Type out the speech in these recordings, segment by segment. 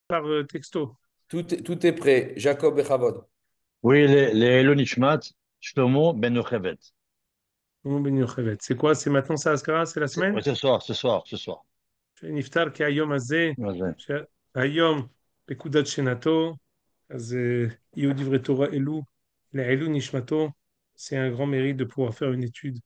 par texto. Tout est prêt. Jacob et Chavod. Oui, les Elonishmat, Shlomo Ben Yocheved. Mon Ben Yocheved. C'est quoi? C'est maintenant ça, Askara? C'est la Ouais, semaine? ce soir. Niftar ki Hayom Hazeh, Ouais. Hayom Pekudat Shenato, אז יהיו דברי תורה אלו, לעילוי נשמתו. C'est un grand mérite de pouvoir faire une étude.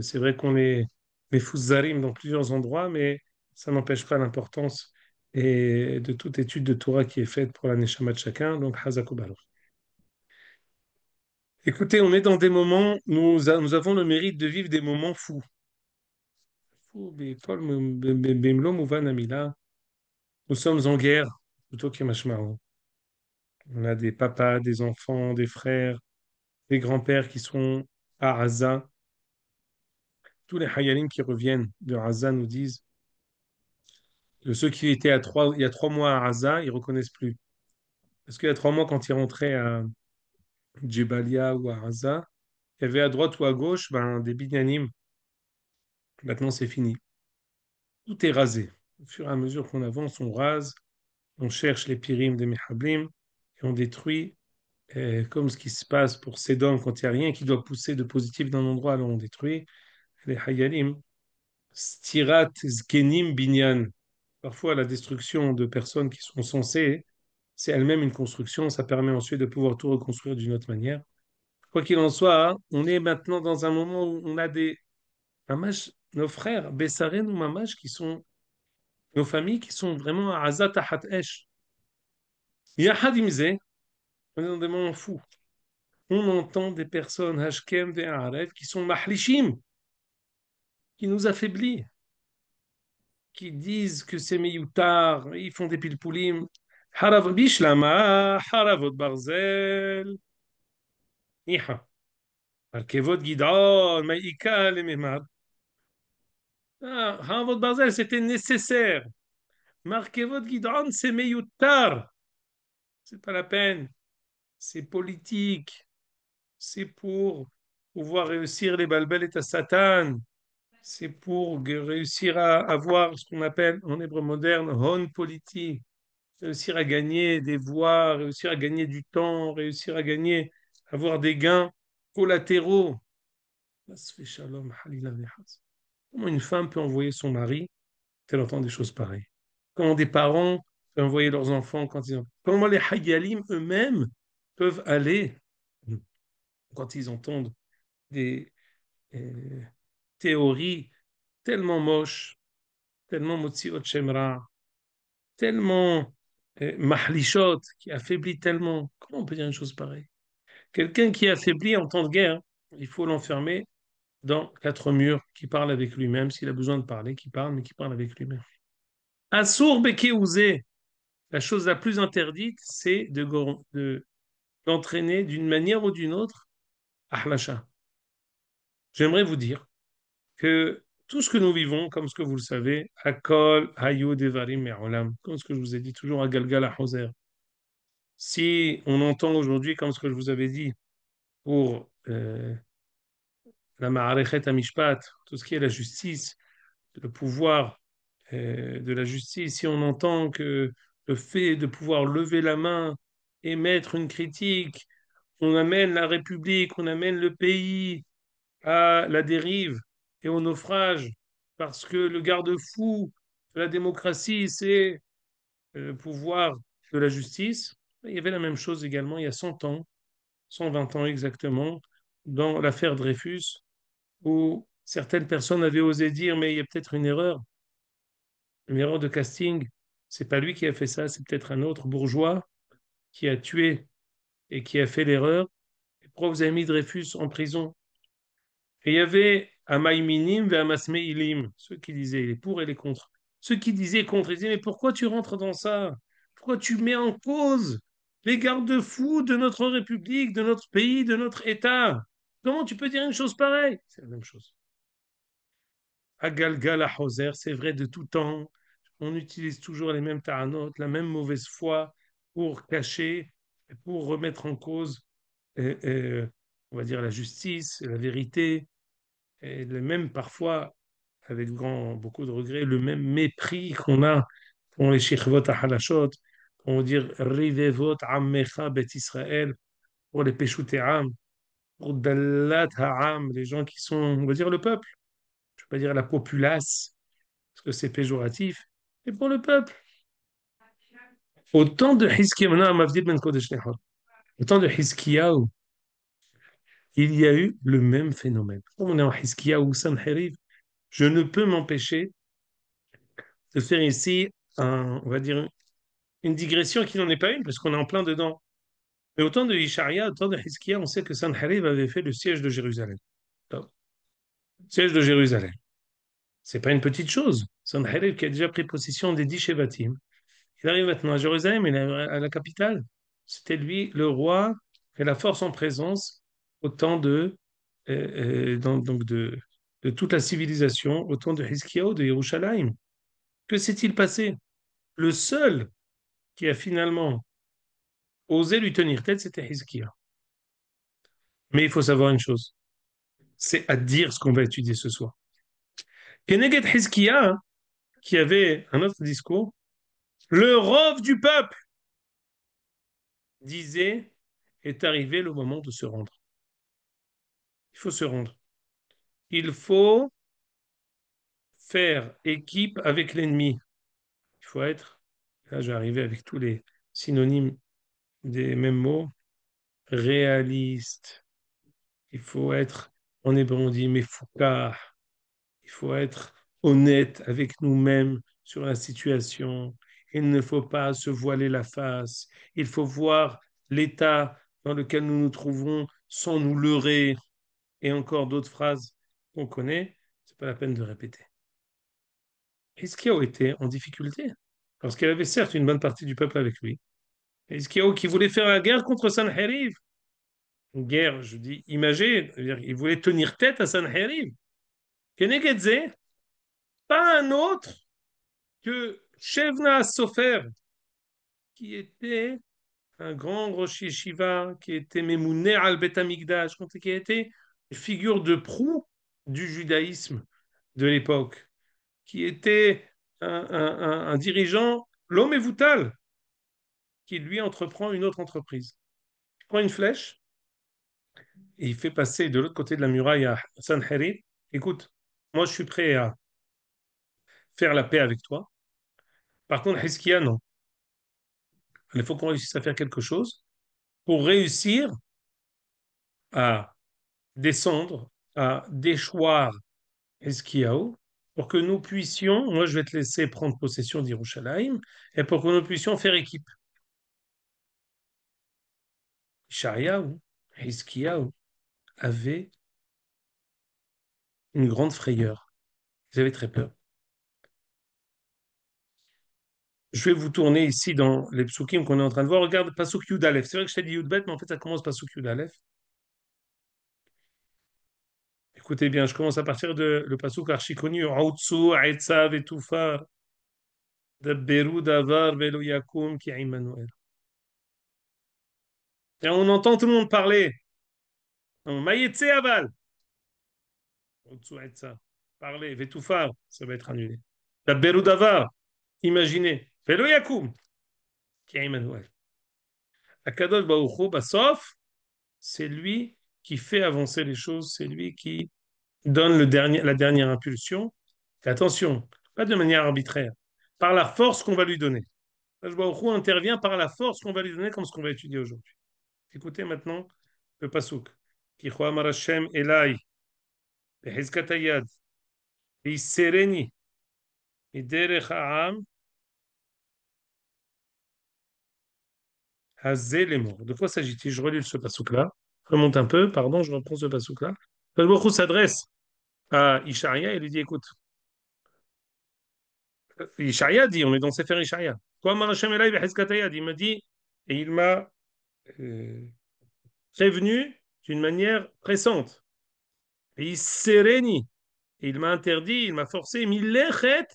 C'est vrai qu'on est mefouzarim dans plusieurs endroits, mais ça n'empêche pas l'importance et de toute étude de Torah qui est faite pour la neshama de chacun. Donc, Hazako Baruch. Écoutez, on est dans des moments, nous avons le mérite de vivre des moments fous. Fous, bimlo mouvan amila. Nous sommes en guerre, plutôt qu'Emashmaron. On a des papas, des enfants, des frères, des grands-pères qui sont à Gaza. Tous les Hayalim qui reviennent de Gaza nous disent que ceux qui étaient il y a 3 mois à Gaza, ils reconnaissent plus. Parce qu'il y a 3 mois, quand ils rentraient à Djebalia ou à Gaza, il y avait à droite ou à gauche des binyanim. Maintenant, c'est fini. Tout est rasé. Au fur et à mesure qu'on avance, on rase, on cherche les pirim des Mehablim et on détruit, comme ce qui se passe pour Sédom quand il n'y a rien qui doit pousser de positif d'un endroit, alors on détruit. Les Hayalim, Stirat Zkenim Binyan. Parfois, la destruction de personnes qui sont censées, c'est elle-même une construction. Ça permet ensuite de pouvoir tout reconstruire d'une autre manière. Quoi qu'il en soit, hein, on est maintenant dans un moment où on a des mamash, nos frères, Bessaren ou Mamash, qui sont nos familles qui sont vraiment à Azat Tahat Esh. Yahad Imze, on est dans des moments fous. On entend des personnes, Hashkem et Aref, qui sont Mahlishim, qui nous affaiblissent, qui disent que c'est Meyoutar, ils font des pilpoulim. Harav Bishlama, Haravot Barzel, Iha. Arkevot Gidon, Maïka, les Memad. Haravot Barzel, c'était nécessaire. Markevot Gidon, c'est Meyoutar. C'est pas la peine. C'est politique. C'est pour pouvoir réussir les balbel et à Satan. C'est pour réussir à avoir ce qu'on appelle en hébreu moderne hon politique, réussir à gagner des voix, réussir à gagner du temps, réussir à gagner, avoir des gains collatéraux. Comment une femme peut envoyer son mari quand elle entend des choses pareilles? Comment des parents peuvent envoyer leurs enfants quand ils ont... Comment les hayalim eux-mêmes peuvent aller quand ils entendent des euh, théories tellement moches, tellement motziot shemra, tellement mahlishot, qui affaiblit tellement. Comment on peut dire une chose pareille? Quelqu'un qui est affaibli en temps de guerre, il faut l'enfermer dans 4 murs, qui parle avec lui-même, s'il a besoin de parler, qui parle, mais qui parle avec lui-même. Assour bekeouzé, la chose la plus interdite, c'est d'entraîner d'une manière ou d'une autre ahlacha. J'aimerais vous dire que tout ce que nous vivons, comme ce que vous le savez, Akol, Hayou, Devarim, Me'olam, comme ce que je vous ai dit toujours à Galgal, à Hoser. Si on entend aujourd'hui, comme ce que je vous avais dit, pour la Ma'arechet Amishpat, tout ce qui est la justice, le pouvoir de la justice, si on entend que le fait de pouvoir lever la main, émettre une critique, on amène la République, on amène le pays à la dérive et au naufrage, parce que le garde-fou de la démocratie, c'est le pouvoir de la justice. Il y avait la même chose également il y a 100 ans, 120 ans exactement, dans l'affaire Dreyfus, où certaines personnes avaient osé dire, mais il y a peut-être une erreur de casting. C'est pas lui qui a fait ça, c'est peut-être un autre bourgeois qui a tué et qui a fait l'erreur. Et pourquoi vous avez mis Dreyfus en prison? Et il y avait Amaïminim et Amasmeilim, ceux qui disaient les pour et les contre. Ceux qui disaient contre, ils disaient, mais pourquoi tu rentres dans ça? Pourquoi tu mets en cause les garde-fous de notre République, de notre pays, de notre État? Comment tu peux dire une chose pareille? C'est la même chose. À Galgal, à Hoser, c'est vrai de tout temps. On utilise toujours les mêmes taranotes, la même mauvaise foi pour cacher, pour remettre en cause, on va dire, la justice, la vérité, et le même parfois, avec beaucoup de regrets, le même mépris qu'on a pour les shirvot à halachot, On va dire Rivevot Ammecha Bet Israël pour les Peshuté Am, pour Dallat Ha'am, les gens qui sont, on va dire le peuple. Je ne vais pas dire la populace, parce que c'est péjoratif, mais pour le peuple. Au temps de Hiskiyahu, maintenant, Mavdil Ben Kodesh Nehor, au temps de Hiskiyahu, il y a eu le même phénomène. Comme on est en Hiskiyahu, Sanheriv, je ne peux m'empêcher de faire ici, on va dire, une digression qui n'en est pas une, parce qu'on est en plein dedans. Mais au temps de Isharia, au temps de Hiskiya, on sait que Sanheriv avait fait le siège de Jérusalem. Alors, siège de Jérusalem. C'est pas une petite chose. Sanheriv qui a déjà pris possession des 10 Shevatim. Il arrive maintenant à Jérusalem, il est à la capitale. C'était lui le roi et la force en présence au temps donc de toute la civilisation, au temps de Hiskiyahu, de Yerushalayim. Que s'est-il passé? Le seul qui a finalement osé lui tenir tête, c'était Hiskiya. Mais il faut savoir une chose, c'est à dire ce qu'on va étudier ce soir. Keneged Hiskiya, qui avait un autre discours, le rove du peuple disait, est arrivé le moment de se rendre. Il faut se rendre. Il faut faire équipe avec l'ennemi. Il faut être, là je vais arriver avec tous les synonymes des mêmes mots, réaliste. Il faut être, en hébreu on dit, mefouka. Il faut être honnête avec nous-mêmes sur la situation. Il ne faut pas se voiler la face. Il faut voir l'état dans lequel nous nous trouvons sans nous leurrer. Et encore d'autres phrases qu'on connaît, c'est pas la peine de répéter. Hiskiyahu était en difficulté, parce qu'il avait certes une bonne partie du peuple avec lui. Hiskiyahu qui voulait faire la guerre contre Sanheriv, une guerre, je dis, imagée, il voulait tenir tête à Sanheriv. Kenegedze, pas un autre que Shevna Sofer, qui était un grand Rosh Yeshiva, qui était Memouné al Bet Amikdash, qui était figure de proue du judaïsme de l'époque, qui était un dirigeant, l'homme évoutal, qui lui entreprend une autre entreprise. Il prend une flèche et il fait passer de l'autre côté de la muraille à Sanherib. Écoute, moi je suis prêt à faire la paix avec toi. Par contre, Hizkiya, non. Il faut qu'on réussisse à faire quelque chose pour réussir à descendre, à déchoir Hizkiyahu, pour que nous puissions, moi je vais te laisser prendre possession d'Yerushalayim, et pour que nous puissions faire équipe. Ishayahu, Hizkiyahu avait une grande frayeur. Ils avaient très peur. Je vais vous tourner ici dans les psukim qu'on est en train de voir. Regarde Pasuk Yud Aleph. C'est vrai que je t'ai dit Yud Bet, mais en fait, ça commence Pasuk Yud Aleph. Écoutez bien, je commence à partir de le Pasuk archi connu. Outsu, Aetza, Vetufar, Dabberu, Davar, Velo Yakum, qui est Immanuel. Et on entend tout le monde parler. Maïetse Aval. Outsu, Aetza. Parler. Vetufar, ça va être annulé. Dabberu, Davar. Imaginez. Velo Yakum, qui est Immanuel. Akadosh Baruch Hu, Basof, c'est lui qui fait avancer les choses, c'est lui qui donne la dernière impulsion. Et attention, pas de manière arbitraire, par la force qu'on va lui donner. Baruch Hu intervient par la force qu'on va lui donner, comme ce qu'on va étudier aujourd'hui. Écoutez maintenant le pasuk. Kichoam Hashem Elai, Behizkatayad, Sereni, Iderech Ha'am, Hazelemor. De quoi s'agit-il? Je relis ce pasuk-là. Je remonte un peu, pardon, je reprends ce pasuk-là. Baruch Hu s'adresse à Ishaïa et lui dit, écoute, Ishaïa dit, on est dans Sefer Ishaïa. Comme Hashem Elai Behizkatayad, il me dit, et il m'a prévenu d'une manière pressante. Et il sereni, il m'a interdit, il m'a forcé, milechet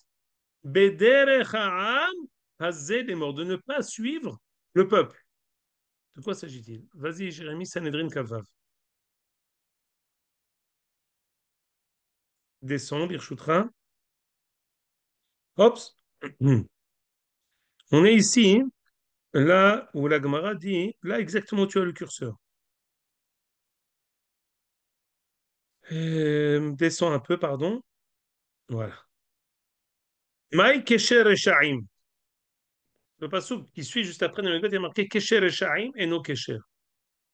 bederech ha'am hazeh lemor, de ne pas suivre le peuple. De quoi s'agit-il? Vas-y, Jérémie, Sanhedrin Kavav. Descends, Birchoutra. Hop. On est ici là où la Gemara dit, là exactement où tu as le curseur. Descends un peu, pardon. Voilà. Maï Kesher Reshaim. Le passage qui suit juste après dans le il y a marqué Kesher Reshaim et no Kesher.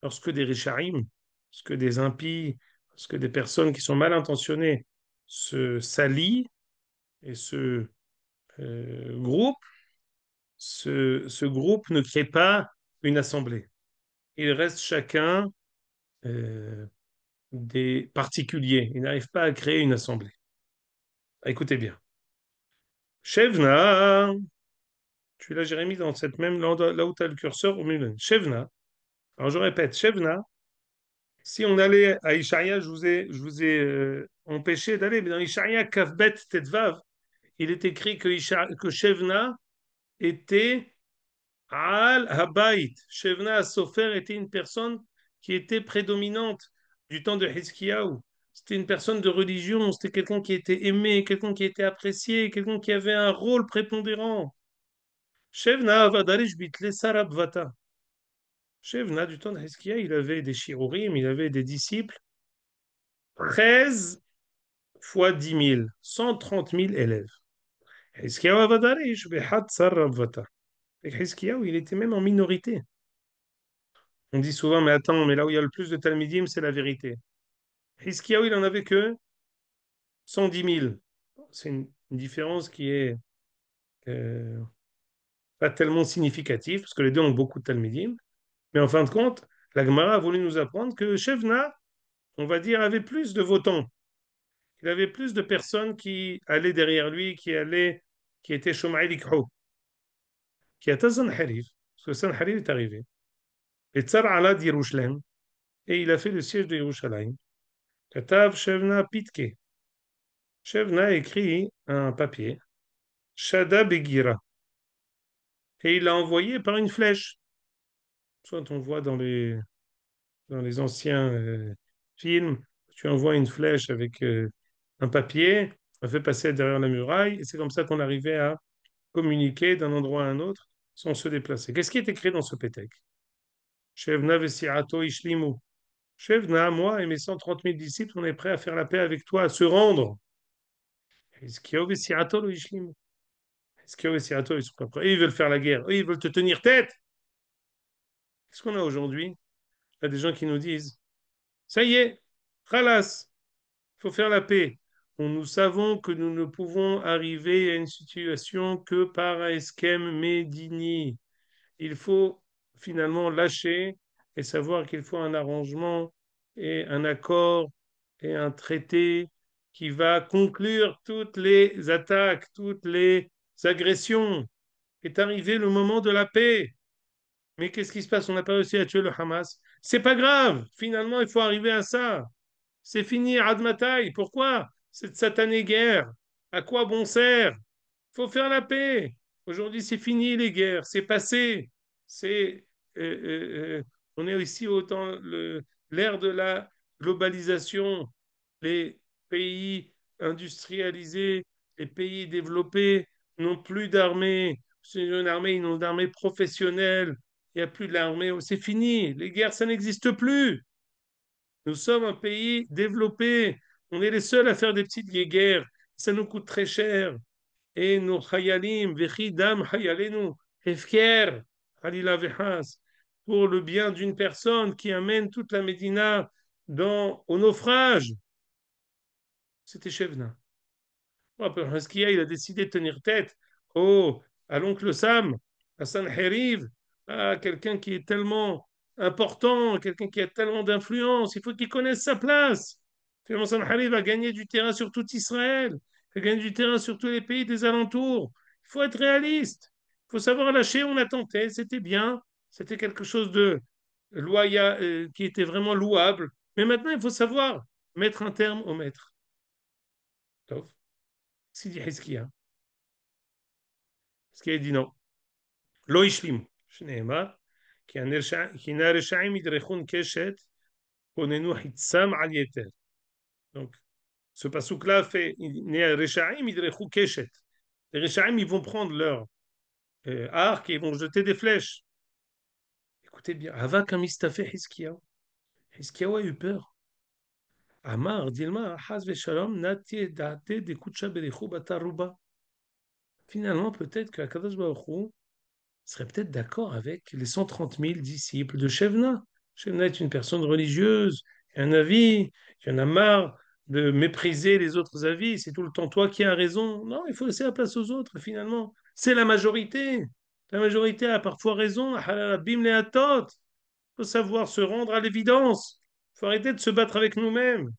Lorsque des Reshaim, lorsque des impies, lorsque des personnes qui sont mal intentionnées se s'allient et se groupent, ce groupe ne crée pas une assemblée. Il reste chacun euh, des particuliers. Il n'arrive pas à créer une assemblée. Écoutez bien. Shevna, tu l'as, Jérémie, dans cette même, là où tu as le curseur, au milieu. Shevna. Alors je répète, Shevna, si on allait à Ishaïa, je vous ai empêché d'aller, mais dans Ishaïa, Kafbet Tetvav, il est écrit que Shevna était Al Habayit. Shevna Sofer était une personne qui était prédominante du temps de Hiskiyahu. C'était une personne de religion, c'était quelqu'un qui était aimé, quelqu'un qui était apprécié, quelqu'un qui avait un rôle prépondérant. Shevna Avadarish Bitle Sarab Vata. Shevna, du temps de Hiskiya, il avait des shiurim, il avait des disciples. 13 fois 10 000, 130 000 élèves. Hiskiya Avadarish Behat Sarab Vata. Et Hiskiya, il était même en minorité. On dit souvent, mais attends, mais là où il y a le plus de Talmidim, c'est la vérité. Hiskiya, il en avait que 110 000. C'est une différence qui est euh, pas tellement significative, parce que les deux ont beaucoup de Talmidim. Mais en fin de compte, la Gemara a voulu nous apprendre que Shevna, on va dire, avait plus de votants. Il avait plus de personnes qui allaient derrière lui, qui étaient Shomai Likho, qui étaient Sanharif, parce que Sanharif est arrivé. Et Tsar Ala d'Yerushalem, et il a fait le siège de Yerushalayim. Katav Shevna Pitke. Shevna a écrit un papier, Shada Begira, et il l'a envoyé par une flèche. Soit on voit dans les anciens films, tu envoies une flèche avec un papier, on fait passer derrière la muraille, et c'est comme ça qu'on arrivait à communiquer d'un endroit à un autre sans se déplacer. Qu'est-ce qui est écrit dans ce pétec? Shevna vesiato ishlimu. Shevna, moi et mes 130 000 disciples, on est prêts à faire la paix avec toi, à se rendre. Eskio vesiato lo ishlimu. Eskio vesiato, ils sont pas prêts. Eux, ils veulent faire la guerre. Eux, ils veulent te tenir tête. Qu'est-ce qu'on a aujourd'hui? Il y a des gens qui nous disent, ça y est, khalas, il faut faire la paix. Nous savons que nous ne pouvons arriver à une situation que par un eskem médini. Il faut finalement lâcher et savoir qu'il faut un arrangement et un accord et un traité qui va conclure toutes les attaques, toutes les agressions. Est arrivé le moment de la paix. Mais qu'est-ce qui se passe? On n'a pas réussi à tuer le Hamas. C'est pas grave. Finalement, il faut arriver à ça. C'est fini, Admataï. Pourquoi cette satanée guerre? À quoi bon sert? Il faut faire la paix. Aujourd'hui, c'est fini les guerres, c'est passé. C'est, euh, on est ici autant l'ère de la globalisation. Les pays industrialisés, les pays développés n'ont plus d'armée. C'est une armée, ils n'ont d'armée professionnelle. Il n'y a plus d'armée. C'est fini. Les guerres, ça n'existe plus. Nous sommes un pays développé. On est les seuls à faire des petites guerres. Ça nous coûte très cher. Et nos chayalim, vechidam chayalenu, hefker, halila vechas, pour le bien d'une personne qui amène toute la Médina au naufrage. C'était Shevna. Après, Haskiya, il a décidé de tenir tête à l'oncle Sam, à Sanheriv, à quelqu'un qui est tellement important, quelqu'un qui a tellement d'influence. Il faut qu'il connaisse sa place. Finalement, Sanheriv a gagné du terrain sur tout Israël, il a gagné du terrain sur tous les pays des alentours. Il faut être réaliste. Il faut savoir lâcher. On a tenté, c'était bien, c'était quelque chose de loyal, qui était vraiment louable. Mais maintenant, il faut savoir mettre un terme au maître. Tov. Sidi Hizkiya. Ce qui a dit non. לא השלימו, שנאמר, כי הרשעים ידרכון קשת, כוננו חיצם על יתר. Donc, ce pasouk-là fait, les Réchaïm, ils diraient Keshet. Les Réchaïm, ils vont prendre leur arc et ils vont jeter des flèches. Écoutez bien. Ava comme fait Hiskiyahu. Hiskiyahu a eu peur. Amar, Dilma, Haz Veshalom, Nati Date de Kucha Berichu Bataruba. Finalement, peut-être que Akadosh Baruch Hu serait peut-être d'accord avec les 130 000 disciples de Shevna. Shevna est une personne religieuse, qui a un avis, qui en a marre de mépriser les autres avis. C'est tout le temps toi qui as raison. Non, il faut laisser la place aux autres, finalement. C'est la majorité. La majorité a parfois raison. Bim leatot. Il faut savoir se rendre à l'évidence. Il faut arrêter de se battre avec nous-mêmes.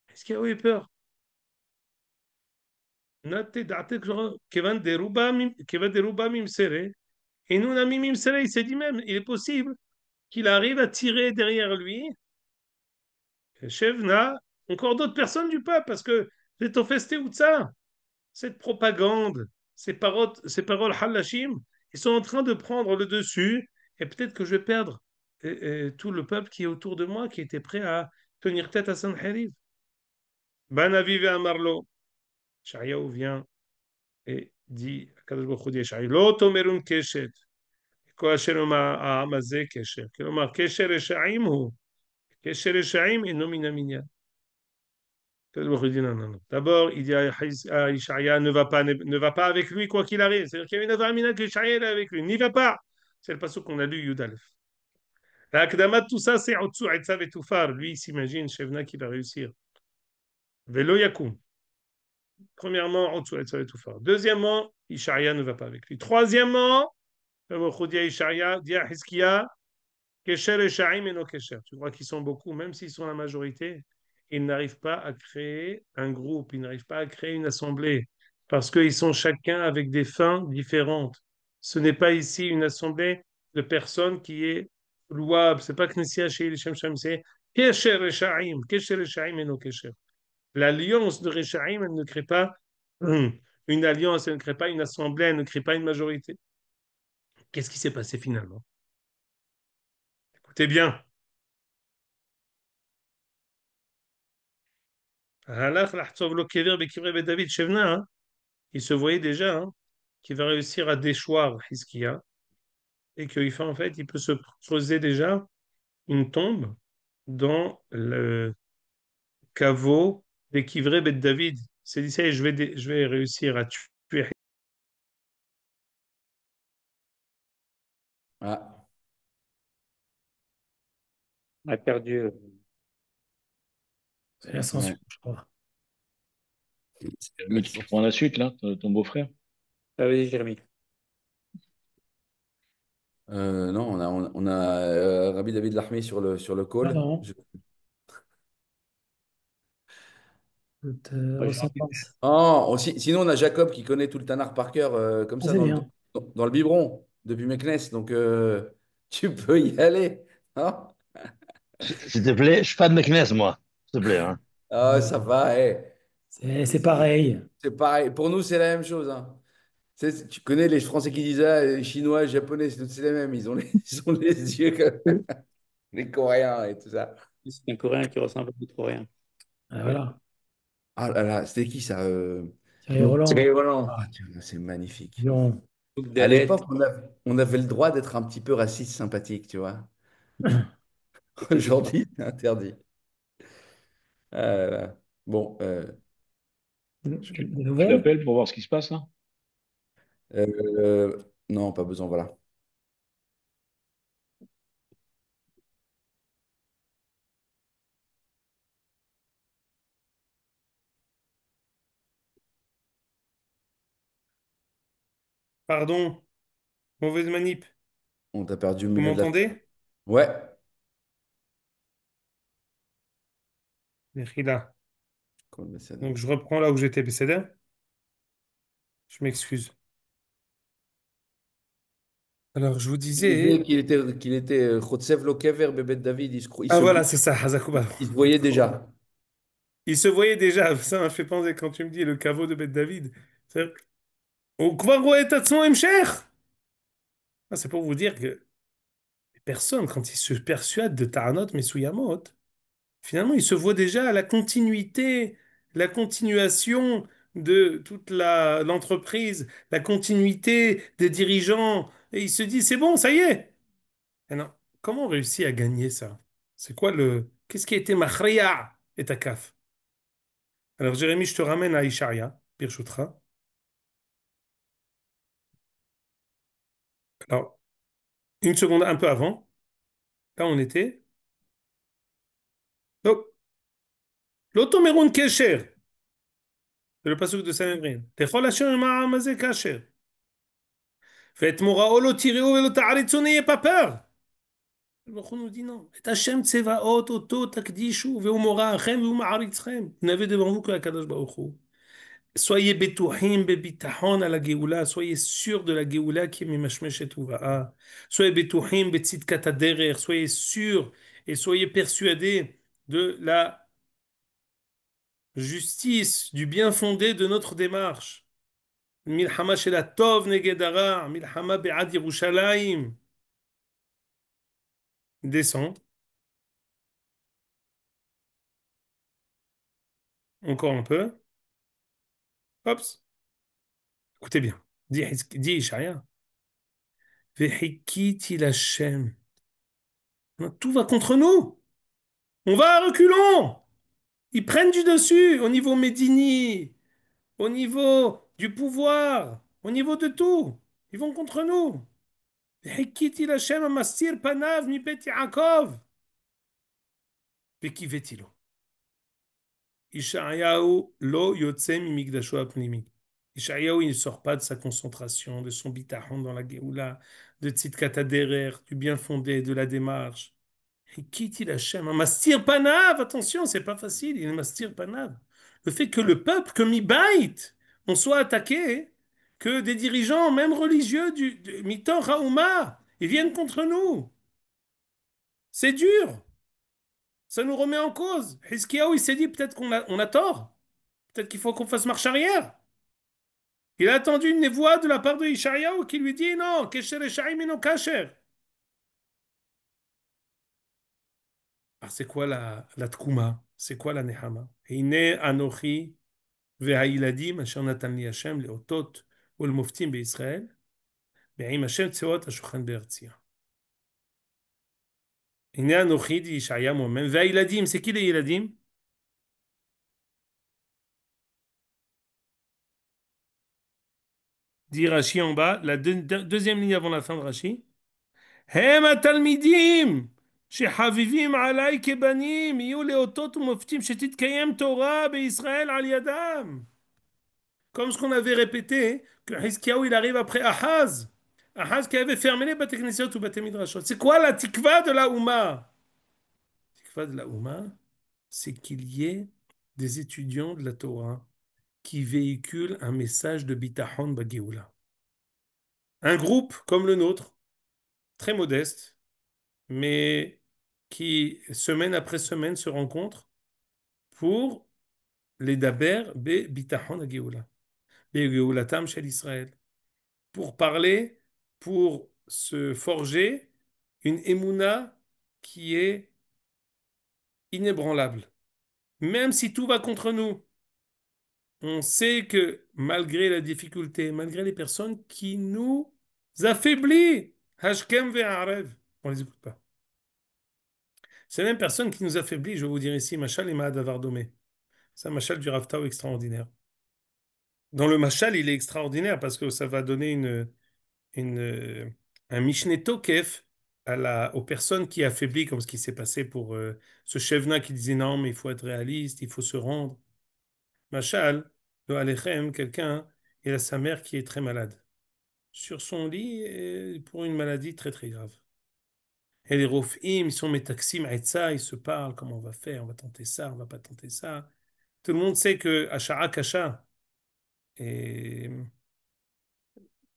Est-ce qu'il y a eu peur? Et nous, Nami Mimsere, il s'est dit même, il est possible qu'il arrive à tirer derrière lui, Shevna, encore d'autres personnes du peuple, parce que c'est au festé ou ça, cette propagande, ces paroles halashim, ils sont en train de prendre le dessus, et peut-être que je vais perdre tout le peuple qui est autour de moi, qui était prêt à tenir tête à Sanherib. Ben Aviv et Amarlo, Shayahu vient et dit à Kadosh Baruch Hu dit à Shayahu, Lo tomerun keshet, כל אשר העם הזה קשר. כלומר, קשר רשעים הוא. קשר רשעים אינו מן המניין. Il dit non, non, non. D'abord, il dit à Ishaïa, ne va pas avec lui quoi qu'il arrive. C'est-à-dire qu'il y a une avamina que Ishaïa est avec lui. N'y va pas. C'est le passage qu'on a lu, Yudalef. La Akdama, tout ça, c'est Otsu, Etzav et Tufar. Lui, il s'imagine, Shevna, qui va réussir. Velo Yakum. Premièrement, Otsu, Etzav et Tufar. Deuxièmement, Ishaïa ne va pas avec lui. Troisièmement, Ishaïa dit à Hizkiya, Kesher et Sha'im et no Kesher. Tu crois qu'ils sont beaucoup, même s'ils sont la majorité, ils n'arrivent pas à créer un groupe, ils n'arrivent pas à créer une assemblée, parce qu'ils sont chacun avec des fins différentes. Ce n'est pas ici une assemblée de personnes qui est louable. C'est pas Knessia chez les Shem Shem, c'est Kesher et Sha'im et no Kesher. L'alliance de Rechaim, elle ne crée pas une alliance, elle ne crée pas une assemblée, elle ne crée pas une majorité. Qu'est-ce qui s'est passé finalement? Écoutez bien. David Shevna, hein, il se voyait déjà hein, qu'il va réussir à déchoir Hizkiya et qu'il fait en fait, il peut se creuser déjà une tombe dans le caveau d'Ekivré Bet David. C'est dit ça, je vais réussir à tuer. Ah, On a perdu. C'est l'ascension, ouais. je crois. Mais tu prends la suite, là, ton beau-frère. Ah, vas-y, Jérémy. Non, on a Rabbi David Lahmi sur le Ah call. non, toute Moi, je ressemblance. Sinon, on a Jacob qui connaît tout le Tanakh par cœur, comme Ah, ça, c'est bien. dans le biberon, depuis Meknès. Donc, tu peux y aller. Hein. S'il te plaît, je suis pas de Meknès, moi. S'il te plaît, hein. Ah, ça va. C'est pareil. C'est pareil. Pour nous, c'est la même chose. Hein. Tu connais les Français qui disent ah, les Chinois, les Japonais, c'est les mêmes. Ils ont les yeux comme les Coréens et tout ça. c'est un Coréen qui ressemble à beaucoup rien. Ah, voilà. Ah là là, c'était qui ça Thierry Roland. Thierry Roland. Ah, tiens, c'est magnifique. Lyon. Luc À Delet. l'époque, on avait le droit d'être un petit peu raciste, sympathique, tu vois. C'était du temps. Aujourd'hui, c'est interdit. Ah là là. Bon, Des Tu nouvelles? l'appelles pour voir ce qui se passe, là? non, pas besoin, voilà. Pardon, mauvaise manip. On t'a perdu au Vous milieu de la... m'entendez? Ouais, Mechila. comme le message. Donc je reprends là où j'étais, Besséder. Je m'excuse. Alors je vous Il disait disais. qu'il était Chotsev Lokever, bébé de David, Ah voilà, c'est ça, Hazakouba. il se voyait déjà. Il se voyait déjà, ça m'a fait penser quand tu me dis le caveau de Beth David. C'est Au כבר רואה את עצמו המשך. Ah, c'est pour vous dire que les personnes, quand ils se persuadent de Taranot Mesuyamot, finalement, ils se voient déjà à la continuité, la continuation de toute l'entreprise, la continuité des dirigeants. Et ils se disent, c'est bon, ça y est. Et non, comment on réussit à gagner ça? C'est quoi le... Qu'est-ce qui a été Machria et Takaf? Alors, Jérémie, je te ramène à Isharia, Birchutra. Alors, une seconde un peu avant, là on était. Donc, l'automéron Kesher, c'est le passage de Sanhedrin. Techol Hashem ma'amazé Kasher. Faites Morao lo tireo velo ta'aritzu, n'ayez pas peur. Le Baruch Hu nous dit non. Et Hashem tsevaot oto takdishu ve'u mora'achem ve'u ma'aritzchem. Vous n'avez devant vous que la Kadosh Baruch Hu. Soyez betouhim bebitahon à la Géoula, soyez sûrs de la Géoula qui est mimashmesh et tuva'a. Soyez betouhim betzidkat haderer, soyez sûrs et soyez persuadés de la justice, du bien fondé de notre démarche. Milhama shel tov negedara, milhama be'ad Yerushalayim. Descend, encore un peu. Hop, écoutez bien. Dit Ishaïa. Vehikiti Lashem. Tout va contre nous. On va à reculons. Ils prennent du dessus au niveau Médini, au niveau du pouvoir, au niveau de tout. Ils vont contre nous. Hikiti Lashem amastir panav mi bet Yaakov. Vekivetilo. Ishayahu lo yotse mi migdasho apnimi. Ishayahu, il ne sort pas de sa concentration, de son bitachon dans la Géoula, de Tzidkat Aderer, du bien fondé, de la démarche. Hikiti Hashem, un mastir panav, attention, c'est pas facile, il est mastir panav. Le fait que le peuple, que Mibait, on soit attaqué, que des dirigeants, même religieux, du Mitor Haouma, ils viennent contre nous. C'est dur, ça nous remet en cause. Hiskiyahu, il s'est dit peut-être on a tort, peut-être qu'il faut qu'on fasse marche arrière. Il a attendu une voix de la part de Ishayahu qui lui dit non, Kesher Eshaim ino Kasher. Alors c'est quoi la Tkouma? C'est quoi la Nehama? Hine Anochi והילדים אשר נתן לי השם לאותות ולמופתים בישראל, ועם השם צבאות השוכן בארצי. הנה אנוכי די ישעיה מומם, והילדים, c'est qui les ילדים? Dit Rashi en bas, la deuxième ligne avant la fin de Rashi. הם התלמידים שחביבים עליי כבנים, יהיו לאותות ומופתים שתתקיים תורה בישראל על ידם. Comme ce qu'on avait répété, que Hiskiaou il arrive après Ahaz. Ahaz qui avait fermé les Bate Knesset ou Bate Midrashot. C'est quoi la tikva de la Ouma? La tikva de la Ouma, c'est qu'il y ait des étudiants de la Torah qui véhiculent un message de Bitachon Bagéoula. Un groupe comme le nôtre, très modeste, mais qui, semaine après semaine, se rencontrent pour les Daber Be Bitachon Bagéoula. Be Géoulatam Shel Israël. Pour parler, pour se forger une émouna qui est inébranlable. Même si tout va contre nous, on sait que malgré la difficulté, malgré les personnes qui nous affaiblissent, Hashkem ve'arev, on ne les écoute pas. Ces mêmes personnes qui nous affaiblissent, je vais vous dire ici, Machal et Mahadavar Domé. C'est un Machal du Rav Tao extraordinaire. Dans le Machal, il est extraordinaire parce que ça va donner une, un Mishneh Tokef aux personnes qui affaiblissent, comme ce qui s'est passé pour ce chef qui disait non, mais il faut être réaliste, il faut se rendre. Machal, le Alechem, quelqu'un, il a sa mère qui est très malade. Sur son lit, pour une maladie très très grave. Et les Rofim, ils sont métaxim, ça, ils se parlent, comment on va faire, on va tenter ça, on va pas tenter ça. Tout le monde sait que Ashara Kasha, et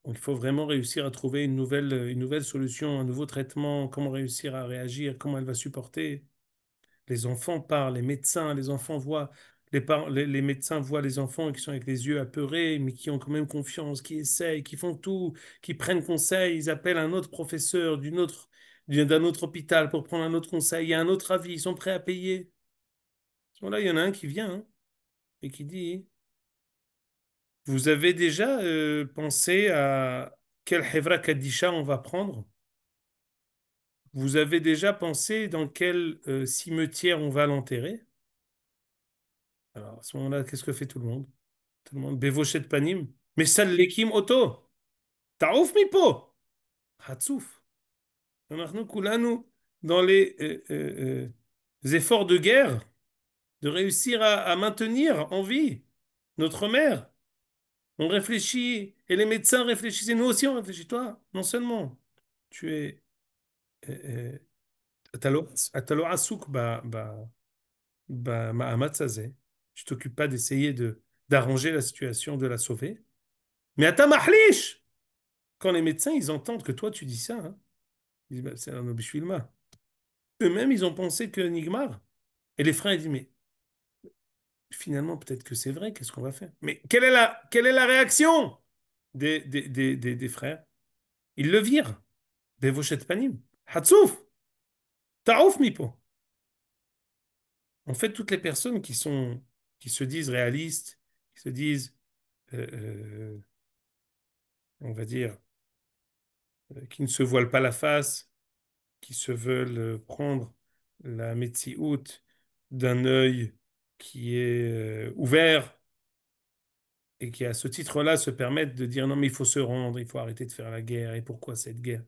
il faut vraiment réussir à trouver une nouvelle solution, un nouveau traitement, comment réussir à réagir, comment elle va supporter. Les enfants parlent, les médecins, les enfants voient, les médecins voient les enfants qui sont avec les yeux apeurés, mais qui ont quand même confiance, qui essayent, qui font tout, qui prennent conseil, ils appellent un autre professeur d'un autre hôpital pour prendre un autre conseil, il y a un autre avis, ils sont prêts à payer. Là, il y en a un qui vient et qui dit, vous avez déjà pensé à quel Hevra Kadisha on va prendre? vous avez déjà pensé dans quel cimetière on va l'enterrer? Alors, à ce moment-là, qu'est-ce que fait tout le monde? Tout le monde, Bevoshet Panim, Mesalekim Oto, Taouf Mipo, Hatsouf. Nous, Kulanu, dans les efforts de guerre, de réussir à maintenir en vie notre mère. On réfléchit, et les médecins réfléchissent, et nous aussi on réfléchit. Toi, non seulement tu es אתה לא עסוק במאמץ הזה, tu t'occupes pas d'essayer d'arranger la situation, de la sauver, mais אתה מחליש. Quand les médecins, ils entendent que toi tu dis ça, hein, ils disent, bah, c'est un obishvilma. Eux-mêmes, ils ont pensé que Nigmar. Et les frères, ils disent, mais finalement, peut-être que c'est vrai, qu'est-ce qu'on va faire? Mais quelle est la réaction des frères? Ils le virent. Bevoshet panim. Hatsouf, taouf mipo. En fait, toutes les personnes qui se disent réalistes, qui se disent, euh, euh, on va dire, qui ne se voilent pas la face, qui se veulent prendre la Metsiout d'un œil qui est ouvert et qui, à ce titre-là, se permettent de dire non, mais il faut se rendre, il faut arrêter de faire la guerre. Et pourquoi cette guerre?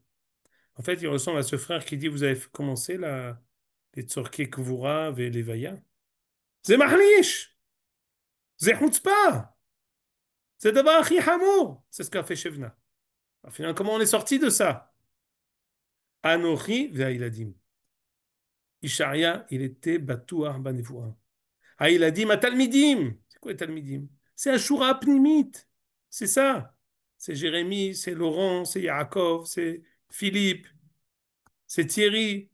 En fait, il ressemble à ce frère qui dit, vous avez commencé les Tzorkei Kvura et les Vaya. C'est Mahlish! C'est Chutzpah! C'est d'abord Achi Hamour! C'est ce qu'a fait Shevna. Alors, finalement, comment on est sorti de ça? Anochi ve'ailadim. Isharia, il était Batouar Banevoua. Aïladim à Talmidim. C'est quoi les Talmidim? C'est Ashura Pnimit. C'est ça. C'est Jérémie, c'est Laurent, c'est Yaakov, c'est Philippe, c'est Thierry,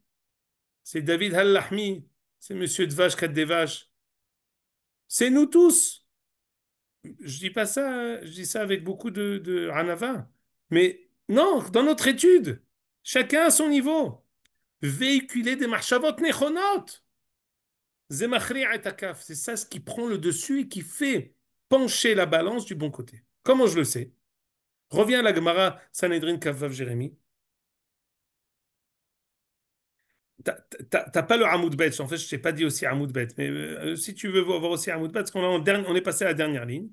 c'est David Hallahmi, c'est Monsieur Dvash Kaddevash. C'est nous tous. Je dis pas ça, hein, je dis ça avec beaucoup de Hanava. Mais non, dans notre étude, chacun à son niveau. Véhiculer des marchavot nechonot. Zemachri etakaf. C'est ça ce qui prend le dessus et qui fait pencher la balance du bon côté. Comment je le sais? Reviens à la Gemara Sanhedrin Kavav Jérémie. T'as pas le Hamoud Bet. En fait, je t'ai pas dit aussi Hamoud Bet. Mais si tu veux voir aussi Hamoud Bet, parce on est passé à la dernière ligne.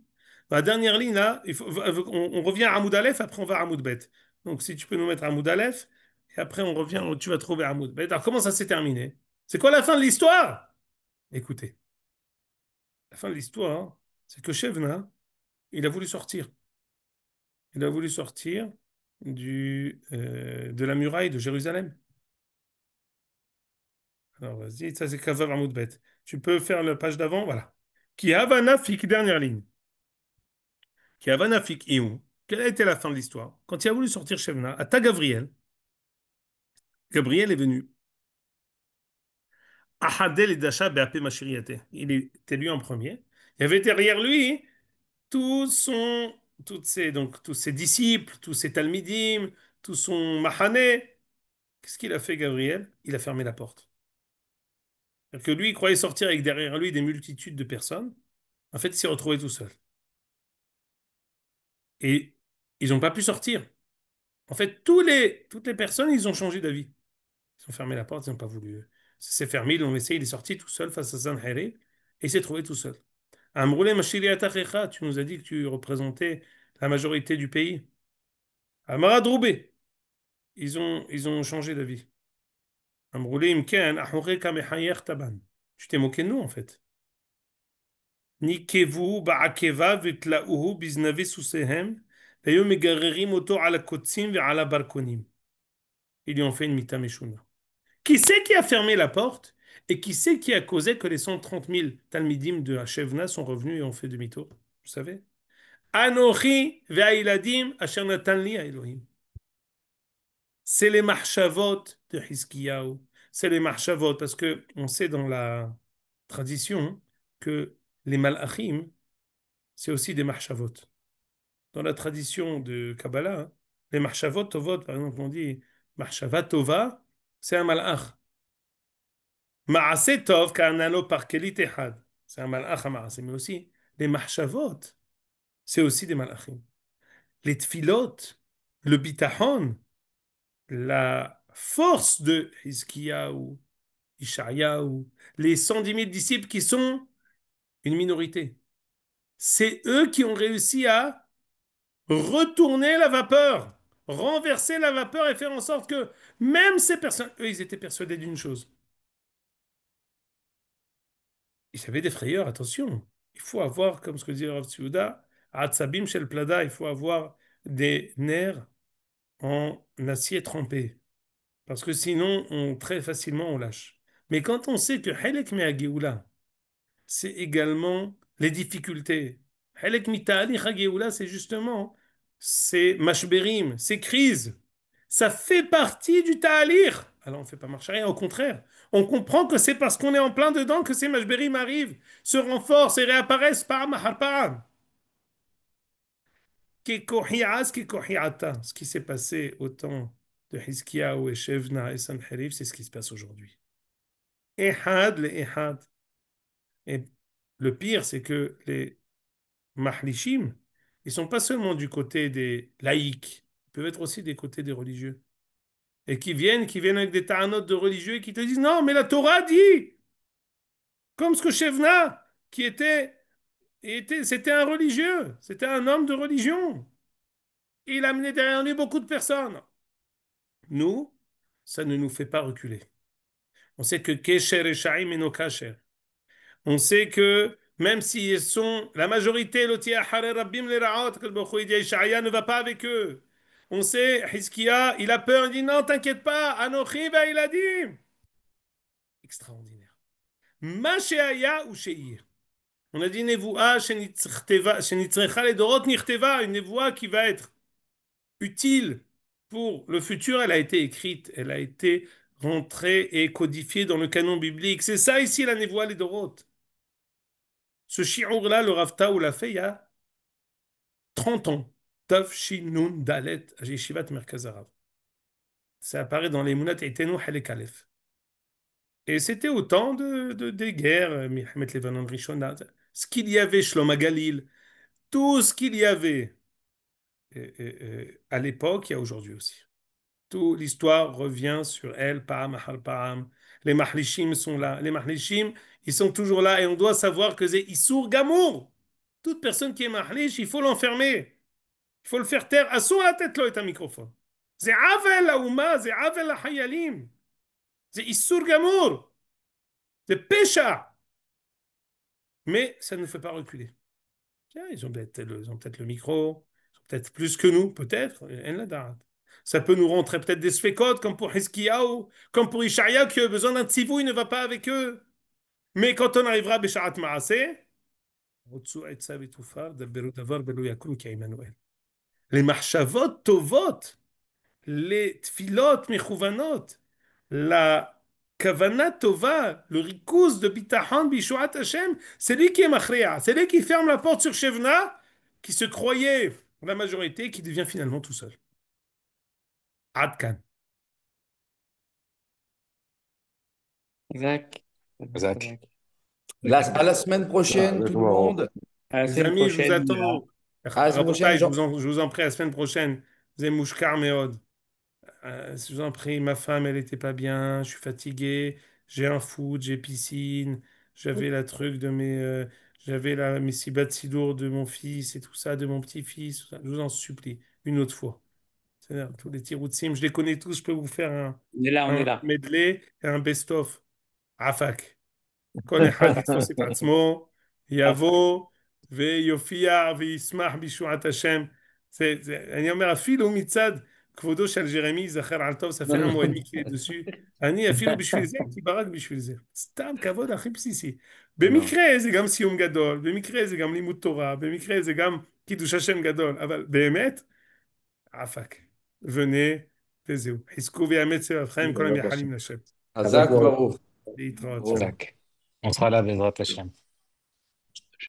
Dans la dernière ligne, là, on revient à Hamoud Aleph, après on va à Hamoud Bet. Donc, si tu peux nous mettre Hamoud Aleph, et après on revient, tu vas trouver Hamoud Bet. Alors, comment ça s'est terminé? C'est quoi la fin de l'histoire? Écoutez, la fin de l'histoire, hein, c'est que Shevna, il a voulu sortir. Il a voulu sortir de la muraille de Jérusalem. Alors, vas-y, ça c'est Kavav Hamoud Bet. Tu peux faire la page d'avant, voilà. Qui Havana Fik, dernière ligne. Qui Havana Fik Iou. Quelle a été la fin de l'histoire? Quand il a voulu sortir Shevna, à Ta Gabriel, Gabriel est venu. Ahadel et Dasha Be'ape Mashiriate. Il était lui en premier. Il y avait derrière lui tout son, donc, tous ses disciples, tous ses Talmidim, tout son Mahané. Qu'est-ce qu'il a fait, Gabriel? Il a fermé la porte. C'est-à-dire que lui, il croyait sortir avec derrière lui des multitudes de personnes. En fait, il s'est retrouvé tout seul. Et ils n'ont pas pu sortir. En fait, toutes les personnes, ils ont changé d'avis. Ils ont fermé la porte, ils n'ont pas voulu. Ça s'est fermé, ils l'ont laissé, il est sorti tout seul face à Sanherib et il s'est trouvé tout seul. Amroulé Mashiri Atachecha, tu nous as dit que tu représentais la majorité du pays. Amara Droubé, ils ont changé d'avis. Amroulé Imken, Ahoreka Mehayer Taban. Tu t'es moqué de nous, en fait. Nikevu Ba'akeva Vitlauhu Biznave Susehem, D'ailleurs, Megarerim Oto ala Kotsim ve ala Barkonim. Ils lui ont fait une mita meshuna. Qui c'est qui a fermé la porte et qui c'est qui a causé que les 130 000 Talmidim de Hachevna sont revenus et ont fait demi-tour? Vous savez? Anochi ve'ailadim asher natan li Elohim. C'est les marchavot de Hiskiyahu. C'est les marchavot parce que on sait dans la tradition que les malachim, c'est aussi des marchavot. Dans la tradition de Kabbalah, hein, les marchavot tovot, par exemple, on dit marchava tova, c'est un malach. Maaseh tov ka'analo par kelit ehad. C'est un malach à maaseh. Mais aussi, les mahshavot, c'est aussi des malachim. Les tfilot, le bitachon, la force de Hiskiyahu, Ishayahu, les 110 000 disciples qui sont une minorité. C'est eux qui ont réussi à retourner la vapeur, renverser la vapeur et faire en sorte que même ces personnes, eux, ils étaient persuadés d'une chose. Ils avaient des frayeurs, attention. Il faut avoir, comme ce que dit Rav Tzouda, Atzabim shel plada, il faut avoir des nerfs en acier trempé. Parce que sinon, très facilement, on lâche. Mais quand on sait que Helek Me'agéoula, c'est également les difficultés. Helek Mita'alich Hagéoula, c'est justement ces mashberim, ces crises. Ça fait partie du ta'alir. Alors on ne fait pas marcher arrière, au contraire. On comprend que c'est parce qu'on est en plein dedans que ces mashberim arrivent, se renforcent et réapparaissent par mahar param. Ce qui s'est passé au temps de Hiskiyahu et Shevna et Sanherib, c'est ce qui se passe aujourd'hui. Ehad le Ehad. Et le pire, c'est que les Mahlishim, ils sont pas seulement du côté des laïcs, ils peuvent être aussi des côtés des religieux. Et qui viennent avec des ta'anot de religieux et qui te disent non, mais la Torah dit, comme ce que Shevna, c'était un religieux, c'était un homme de religion. Il a amené derrière lui beaucoup de personnes. Nous, ça ne nous fait pas reculer. On sait que Kesher et Shaim et no Kasher. On sait que même s'ils sont la majorité, l'Otia Harer Rabbim le Ra'ot, que le Bokhu il dit Ishaïa ne va pas avec eux. On sait, Hizkia, il a peur, il dit non, t'inquiète pas, Anochi Va'iladim. Extraordinaire. Ma she'aya ou she'ir. On a dit Nevoa shenitzrecha le dorot nichteva, une nevoa qui va être utile pour le futur, elle a été écrite, elle a été rentrée et codifiée dans le canon biblique. C'est ça ici la nevoa les dorot. Ce shi'ur-là, le Rav Taou l'a fait il y a 30 ans. Tav Shinun Dalet Yeshivat Merkaz Harav. Ça apparaît dans les Munat Eitenu Halek Aleph. Et c'était au temps des guerres, Milchemet Levanon Rishona, ce qu'il y avait, Shlomo Galil, tout ce qu'il y avait à l'époque, il y a aujourd'hui aussi. Toute l'histoire revient sur elle, Pa'am Ahar Pa'am. Les Mahlishim sont là. Les Mahlishim, ils sont toujours là et on doit savoir que c'est Issour Gamour. Toute personne qui est Mahlish, il faut l'enfermer. Il faut le faire taire. Assour la tête là est un microphone. C'est Avel la Ouma, c'est Avel la Hayalim. C'est Issour Gamour. C'est Pécha. Mais ça ne nous fait pas reculer. Tiens, ils ont peut-être le micro, ils ont peut-être plus que nous, peut-être. Ça peut nous rentrer peut-être des sfekot, comme pour Hiskiyahu, comme pour Ishaïa, qui a besoin d'un tzivou, il ne va pas avec eux. Mais quand on arrivera à Besharat Maaseh, les marchavot tovot, les tfilot mechouvanot, la kavana tova, le rikous de bitachon bishuat Hashem, c'est lui qui est machria, c'est lui qui ferme la porte sur Shevna, qui se croyait la majorité, qui devient finalement tout seul. Adkan. Zach. Zach. À la semaine prochaine, tout le monde. À la Les semaine amis, je vous prochaine. attends. À la semaine prochaine, Rabotai, je Jean. vous en prie, à la semaine prochaine. Vous avez mouchkar meod. Je vous en prie, ma femme, elle était pas bien, je suis fatigué, j'ai un foot, j'ai piscine, j'avais la truc de j'avais la messibat sidour de mon fils et tout ça, de mon petit-fils, tout ça. Je vous en supplie, une autre fois. C'est-à-dire, tous les tiroutsim, je les connais tous, je peux vous faire On est là, on est un là. medley et un best-of. Afak. כל אחד יתפוס את עצמו, יבוא ויופיע וישמח בישועת השם. אני אומר, אפילו מצד כבודו של ג'רמי, ייזכר על טוב, ça fait un mois et demi qu'il est dessus. אני אפילו בשביל זה, הייתי ברק בשביל זה. סתם כבוד הכי בסיסי. במקרה זה גם סיום גדול, במקרה זה גם לימוד תורה, במקרה זה גם קידוש השם גדול, אבל באמת, עפק. venez וזהו. חזקו ויאמץ לבבכם כל המייחלים לשם. Zach, bravo. להתראות, Bravo. שלום. Zach. On sera là, Bezrat Hashem.